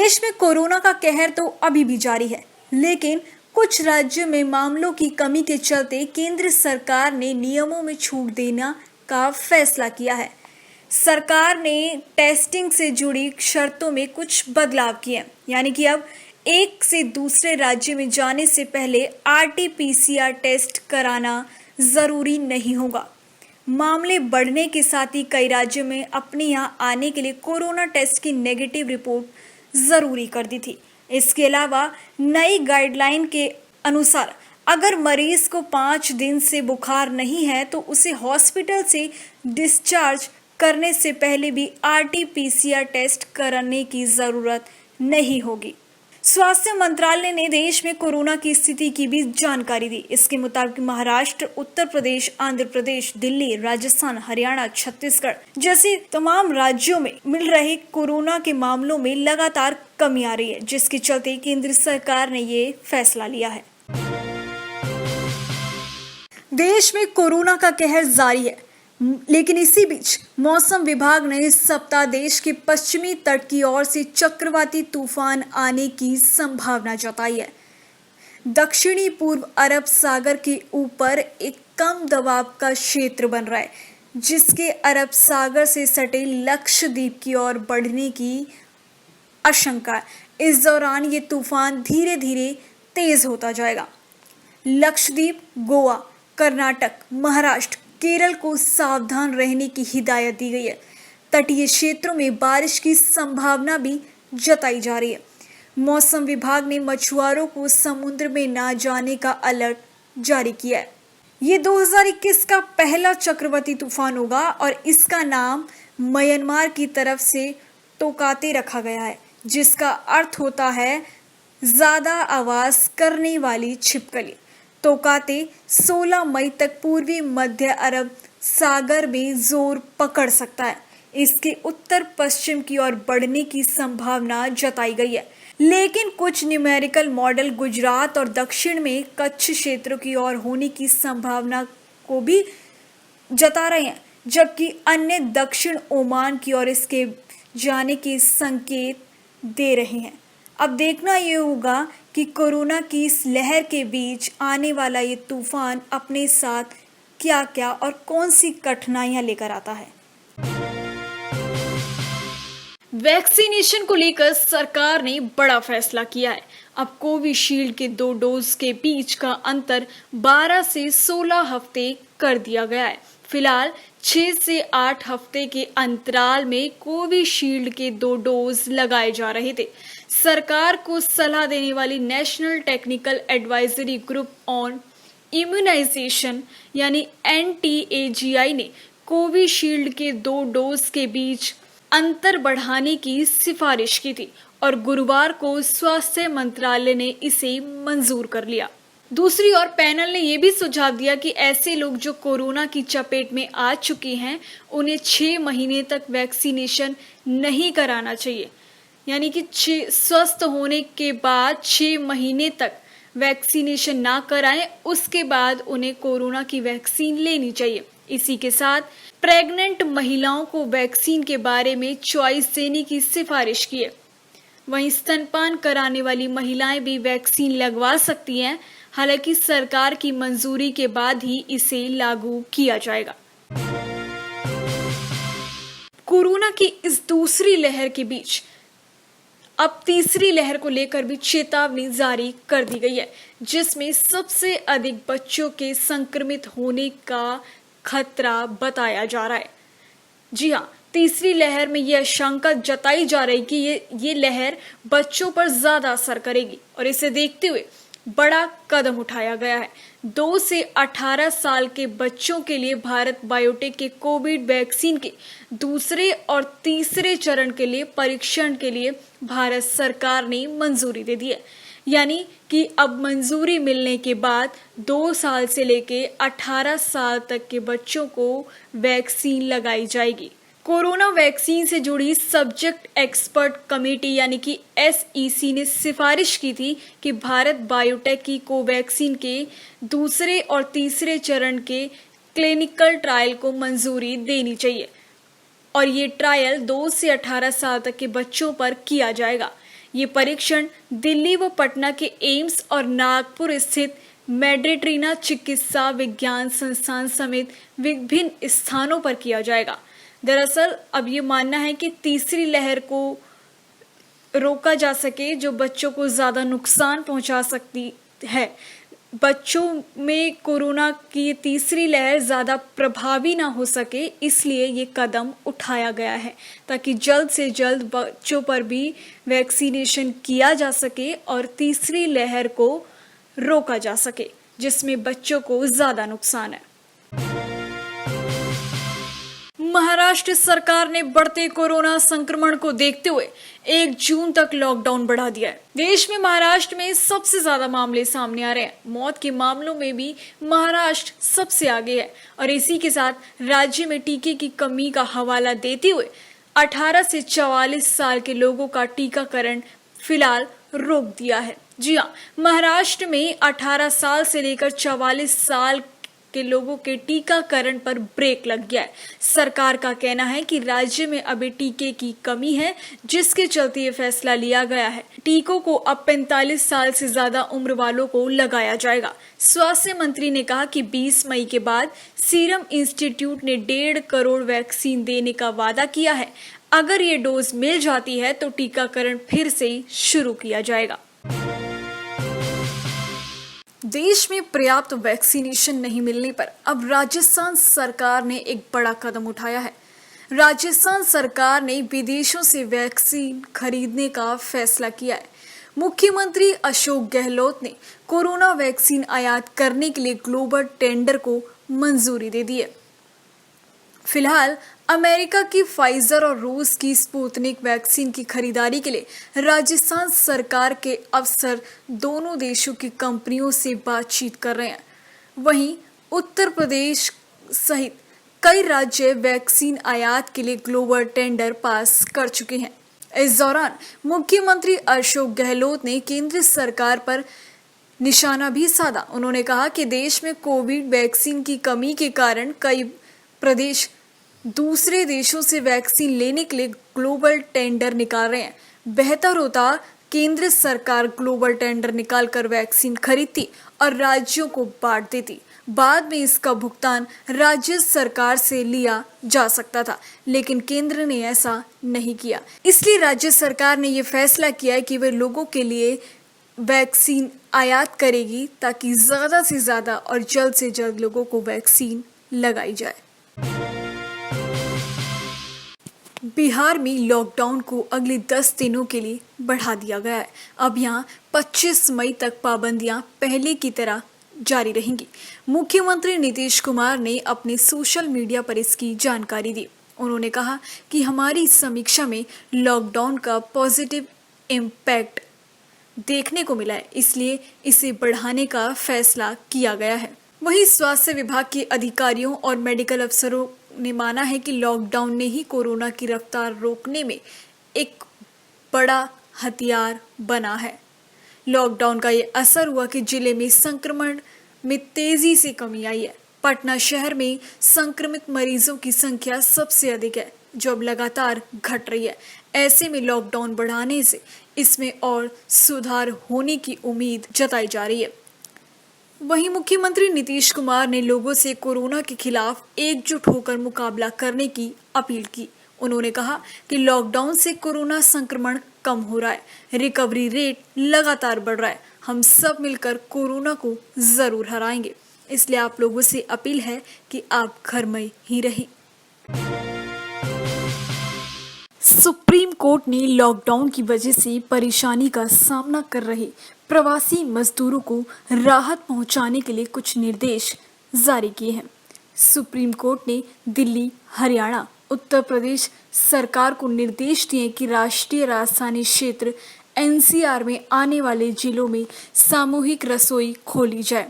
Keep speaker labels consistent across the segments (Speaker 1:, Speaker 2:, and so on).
Speaker 1: देश में कोरोना का कहर तो अभी भी जारी है, लेकिन कुछ राज्यों में मामलों की कमी के चलते केंद्र सरकार ने नियमों में छूट देना का फैसला किया है। सरकार ने टेस्टिंग से जुड़ी शर्तों में कुछ बदलाव किए, यानी कि अब एक से दूसरे राज्य में जाने से पहले आरटी-पीसीआर टेस्ट कराना जरूरी नहीं होगा। मामले बढ़ने के साथ ही कई राज्यों में अपने यहाँ आने के लिए कोरोना टेस्ट की नेगेटिव रिपोर्ट जरूरी कर दी थी। इसके अलावा नई गाइडलाइन के अनुसार अगर मरीज को 5 दिन से बुखार नहीं है तो उसे हॉस्पिटल से डिस्चार्ज करने से पहले भी आरटी-पीसीआर टेस्ट कराने की जरूरत नहीं होगी। स्वास्थ्य मंत्रालय ने देश में कोरोना की स्थिति की भी जानकारी दी। इसके मुताबिक महाराष्ट्र, उत्तर प्रदेश, आंध्र प्रदेश, दिल्ली, राजस्थान, हरियाणा, छत्तीसगढ़ जैसे तमाम राज्यों में मिल रहे कोरोना के मामलों में लगातार कमी आ रही है, जिसके चलते केंद्र सरकार ने ये फैसला लिया है। देश में कोरोना का कहर जारी है, लेकिन इसी बीच मौसम विभाग ने इस सप्ताह देश के पश्चिमी तट की ओर से चक्रवाती तूफान आने की संभावना जताई है। दक्षिणी पूर्व अरब सागर के ऊपर एक कम दबाव का क्षेत्र बन रहा है, जिसके अरब सागर से सटे लक्षद्वीप की ओर बढ़ने की आशंका है। इस दौरान ये तूफान धीरे धीरे तेज होता जाएगा। लक्षद्वीप, गोवा, कर्नाटक, महाराष्ट्र, केरल को सावधान रहने की हिदायत दी गई है। तटीय क्षेत्रों में बारिश की संभावना भी जताई जा रही है। मौसम विभाग ने मछुआरों को समुद्र में ना जाने का अलर्ट जारी किया है। ये 2021 का पहला चक्रवाती तूफान होगा और इसका नाम म्यांमार की तरफ से टोकाते रखा गया है, जिसका अर्थ होता है ज्यादा आवाज करने वाली छिपकली। टोकाते 16 मई तक पूर्वी मध्य अरब सागर में जोर पकड़ सकता है। इसके उत्तर पश्चिम की ओर बढ़ने की संभावना जताई गई है, लेकिन कुछ न्यूमेरिकल मॉडल गुजरात और दक्षिण में कच्छ क्षेत्रों की ओर होने की संभावना को भी जता रहे हैं, जबकि अन्य दक्षिण ओमान की ओर इसके जाने के संकेत दे रहे हैं। अब देखना ये होगा कि कोरोना की इस लहर के बीच आने वाला ये तूफान अपने साथ क्या क्या और कौन सी कठिनाइयां लेकर आता है। वैक्सीनेशन को लेकर सरकार ने बड़ा फैसला किया है। अब कोविशील्ड के 2 डोज के बीच का अंतर 12 से 16 हफ्ते कर दिया गया है। फिलहाल 6 से 8 हफ्ते के अंतराल में कोविशील्ड के 2 डोज लगाए जा रहे थे। सरकार को सलाह देने वाली National Technical Advisory Group on Immunisation यानी NTAGI ने कोविशील्ड के 2 डोज के बीच अंतर बढ़ाने की सिफारिश की थी और गुरुवार को स्वास्थ्य मंत्रालय ने इसे मंजूर कर लिया। दूसरी ओर पैनल ने यह भी सुझाव दिया कि ऐसे लोग जो कोरोना की चपेट में आ चुके हैं उन्हें 6 महीने तक वैक्सीनेशन नहीं कराना चाहिए, यानी कि स्वस्थ होने के बाद 6 महीने तक वैक्सीनेशन ना कराएं, उसके बाद उन्हें कोरोना की वैक्सीन लेनी चाहिए। इसी के साथ प्रेग्नेंट महिलाओं को वैक्सीन के बारे में चॉइस देने की सिफारिश की है। वहीं स्तनपान कराने वाली महिलाएं भी वैक्सीन लगवा सकती हैं, हालांकि सरकार की मंजूरी के बाद ही इसे लागू किया जाएगा। कोरोना की इस दूसरी लहर के बीच अब तीसरी लहर को लेकर भी चेतावनी जारी कर दी गई है, जिसमें सबसे अधिक बच्चों के संक्रमित होने का खतरा बताया जा रहा है। जी हाँ, तीसरी लहर में यह आशंका जताई जा रही कि ये लहर बच्चों पर ज्यादा असर करेगी और इसे देखते हुए बड़ा कदम उठाया गया है। 2 से 18 साल के बच्चों के लिए भारत बायोटेक के कोविड वैक्सीन के दूसरे और तीसरे चरण के लिए परीक्षण के लिए भारत सरकार ने मंजूरी दे दी है, यानी कि अब मंजूरी मिलने के बाद 2 साल से लेके 18 साल तक के बच्चों को वैक्सीन लगाई जाएगी। कोरोना वैक्सीन से जुड़ी सब्जेक्ट एक्सपर्ट कमेटी यानी कि SEC ने सिफारिश की थी कि भारत बायोटेक की कोवैक्सीन के दूसरे और तीसरे चरण के क्लिनिकल ट्रायल को मंजूरी देनी चाहिए और ये ट्रायल 2 से 18 साल तक के बच्चों पर किया जाएगा। ये परीक्षण दिल्ली व पटना के एम्स और नागपुर स्थित मेडिट्रीना चिकित्सा विज्ञान संस्थान समेत विभिन्न स्थानों पर किया जाएगा। दरअसल अब ये मानना है कि तीसरी लहर को रोका जा सके जो बच्चों को ज्यादा नुकसान पहुंचा सकती है। बच्चों में कोरोना की तीसरी लहर ज़्यादा प्रभावी ना हो सके, इसलिए ये कदम उठाया गया है ताकि जल्द से जल्द बच्चों पर भी वैक्सीनेशन किया जा सके और तीसरी लहर को रोका जा सके जिसमें बच्चों को ज़्यादा नुकसान है। महाराष्ट्र सरकार ने बढ़ते कोरोना संक्रमण को देखते हुए 1 जून तक लॉकडाउन बढ़ा दिया है। देश में महाराष्ट्र में सबसे ज्यादा मामले सामने आ रहे हैं। मौत के मामलों में भी महाराष्ट्र सबसे आगे है और इसी के साथ राज्य में टीके की कमी का हवाला देते हुए 18 से 44 साल के लोगों का टीकाकरण फिलहाल रोक दिया है। जी हाँ, महाराष्ट्र में 18 साल से लेकर 44 साल के लोगों के टीकाकरण पर ब्रेक लग गया है। सरकार का कहना है कि राज्य में अभी टीके की कमी है, जिसके चलते ये फैसला लिया गया है। टीकों को अब 45 साल से ज्यादा उम्र वालों को लगाया जाएगा। स्वास्थ्य मंत्री ने कहा कि 20 मई के बाद सीरम इंस्टीट्यूट ने 1.5 करोड़ वैक्सीन देने का वादा किया है। अगर ये डोज मिल जाती है तो टीकाकरण फिर से शुरू किया जाएगा। देश में पर्याप्त वैक्सीनेशन नहीं मिलने पर अब राजस्थान सरकार ने एक बड़ा कदम उठाया है। राजस्थान सरकार ने विदेशों से वैक्सीन खरीदने का फैसला किया है। मुख्यमंत्री अशोक गहलोत ने कोरोना वैक्सीन आयात करने के लिए ग्लोबल टेंडर को मंजूरी दे दी है। फिलहाल अमेरिका की फाइजर और रूस की स्पुतनिक वैक्सीन की खरीदारी के लिए राजस्थान सरकार के अफसर दोनों देशों की कंपनियों से बातचीत कर रहे हैं। वहीं उत्तर प्रदेश सहित कई राज्य वैक्सीन आयात के लिए ग्लोबल टेंडर पास कर चुके हैं। इस दौरान मुख्यमंत्री अशोक गहलोत ने केंद्र सरकार पर निशाना भी साधा। उन्होंने कहा कि देश में कोविड वैक्सीन की कमी के कारण कई प्रदेश दूसरे देशों से वैक्सीन लेने के लिए ग्लोबल टेंडर निकाल रहे हैं। बेहतर होता केंद्र सरकार ग्लोबल टेंडर निकालकर वैक्सीन खरीदती और राज्यों को बांट देती। बाद में इसका भुगतान राज्य सरकार से लिया जा सकता था, लेकिन केंद्र ने ऐसा नहीं किया। इसलिए राज्य सरकार ने यह फैसला किया है कि वे लोगों के लिए वैक्सीन आयात करेगी ताकि ज़्यादा से ज़्यादा और जल्द से जल्द लोगों को वैक्सीन लगाई जाए। बिहार में लॉकडाउन को अगले 10 दिनों के लिए बढ़ा दिया गया है। अब यहाँ 25 मई तक पाबंदियां पहले की तरह जारी रहेंगी। मुख्यमंत्री नीतीश कुमार ने अपने सोशल मीडिया पर इसकी जानकारी दी। उन्होंने कहा कि हमारी समीक्षा में लॉकडाउन का पॉजिटिव इम्पैक्ट देखने को मिला है, इसलिए इसे बढ़ाने का फैसला किया गया है। वहीं स्वास्थ्य विभाग के अधिकारियों और मेडिकल अफसरों ने माना है कि लॉकडाउन ने ही कोरोना की रफ्तार रोकने में एक बड़ा हथियार बना है। लॉकडाउन का ये असर हुआ कि जिले में संक्रमण में तेजी से कमी आई है। पटना शहर में संक्रमित मरीजों की संख्या सबसे अधिक है, जो अब लगातार घट रही है। ऐसे में लॉकडाउन बढ़ाने से इसमें और सुधार होने की उम्मीद जताई जा रही है। वहीं मुख्यमंत्री नीतीश कुमार ने लोगों से कोरोना के खिलाफ एकजुट होकर मुकाबला करने की अपील की। उन्होंने कहा कि लॉकडाउन से कोरोना संक्रमण कम हो रहा है, रिकवरी रेट लगातार बढ़ रहा है। हम सब मिलकर कोरोना को जरूर हराएंगे। इसलिए आप लोगों से अपील है कि आप घर में ही रहें। सुप्रीम कोर्ट ने लॉकडाउन की वजह से परेशानी का सामना कर रहे प्रवासी मजदूरों को राहत पहुंचाने के लिए कुछ निर्देश जारी किए हैं। सुप्रीम कोर्ट ने दिल्ली, हरियाणा, उत्तर प्रदेश सरकार को निर्देश दिए कि राष्ट्रीय राजधानी क्षेत्र एनसीआर में आने वाले जिलों में सामूहिक रसोई खोली जाए,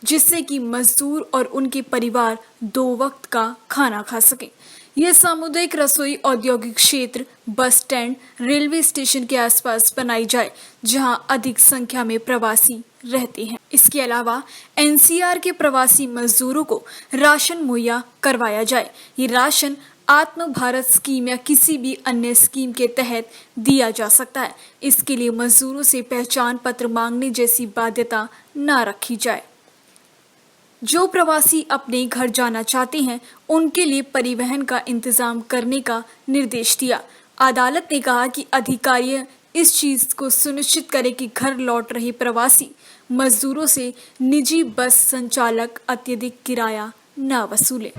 Speaker 1: जिससे कि मजदूर और उनके परिवार 2 वक्त का खाना खा सकें। यह सामुदायिक रसोई औद्योगिक क्षेत्र, बस स्टैंड, रेलवे स्टेशन के आसपास बनाई जाए, जहां अधिक संख्या में प्रवासी रहते हैं। इसके अलावा एनसीआर के प्रवासी मजदूरों को राशन मुहैया करवाया जाए। ये राशन आत्म भारत स्कीम या किसी भी अन्य स्कीम के तहत दिया जा सकता है। इसके लिए मजदूरों से पहचान पत्र मांगने जैसी बाध्यता न रखी जाए। जो प्रवासी अपने घर जाना चाहते हैं उनके लिए परिवहन का इंतजाम करने का निर्देश दिया। अदालत ने कहा कि अधिकारी इस चीज को सुनिश्चित करें कि घर लौट रहे प्रवासी मजदूरों से निजी बस संचालक अत्यधिक किराया न वसूले।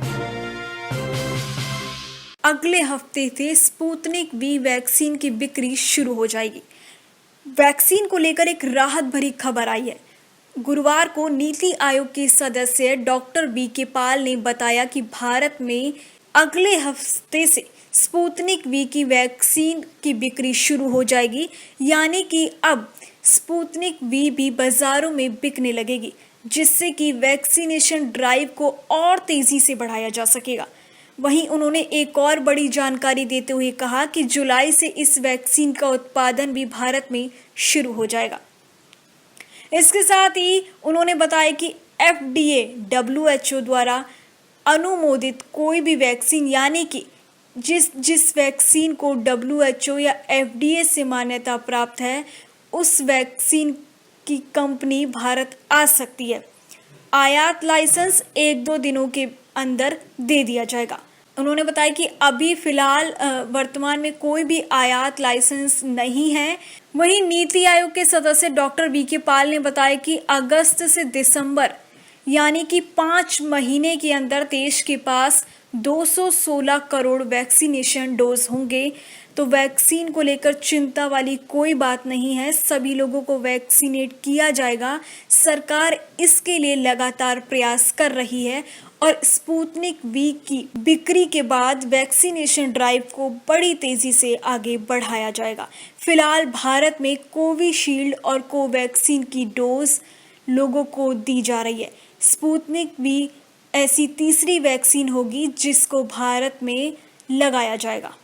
Speaker 1: अगले हफ्ते से स्पुतनिक वी वैक्सीन की बिक्री शुरू हो जाएगी। वैक्सीन को लेकर एक राहत भरी खबर आई है। गुरुवार को नीति आयोग के सदस्य डॉक्टर बी.के. पाल ने बताया कि भारत में अगले हफ्ते से स्पुतनिक वी की वैक्सीन की बिक्री शुरू हो जाएगी, यानी कि अब स्पुतनिक वी भी बाजारों में बिकने लगेगी, जिससे कि वैक्सीनेशन ड्राइव को और तेजी से बढ़ाया जा सकेगा। वहीं उन्होंने एक और बड़ी जानकारी देते हुए कहा कि जुलाई से इस वैक्सीन का उत्पादन भी भारत में शुरू हो जाएगा। इसके साथ ही उन्होंने बताया कि FDA WHO द्वारा अनुमोदित कोई भी वैक्सीन, यानी कि जिस वैक्सीन को WHO या FDA से मान्यता प्राप्त है, उस वैक्सीन की कंपनी भारत आ सकती है। आयात लाइसेंस 1-2 दिनों के अंदर दे दिया जाएगा। उन्होंने बताया कि अभी फिलहाल वर्तमान में कोई भी आयात लाइसेंस नहीं है। वहीं नीति आयोग के सदस्य डॉक्टर बी.के. पाल ने बताया कि अगस्त से दिसंबर यानी कि 5 महीने के अंदर देश के पास 216 करोड़ वैक्सीनेशन डोज होंगे। तो वैक्सीन को लेकर चिंता वाली कोई बात नहीं है, सभी लोगों को वैक्सीनेट किया जाएगा। सरकार इसके लिए लगातार प्रयास कर रही है और स्पुतनिक वी की बिक्री के बाद वैक्सीनेशन ड्राइव को बड़ी तेजी से आगे बढ़ाया जाएगा। फिलहाल भारत में कोविशील्ड और कोवैक्सीन की डोज लोगों को दी जा रही है। स्पुतनिक वी ऐसी तीसरी वैक्सीन होगी जिसको भारत में लगाया जाएगा।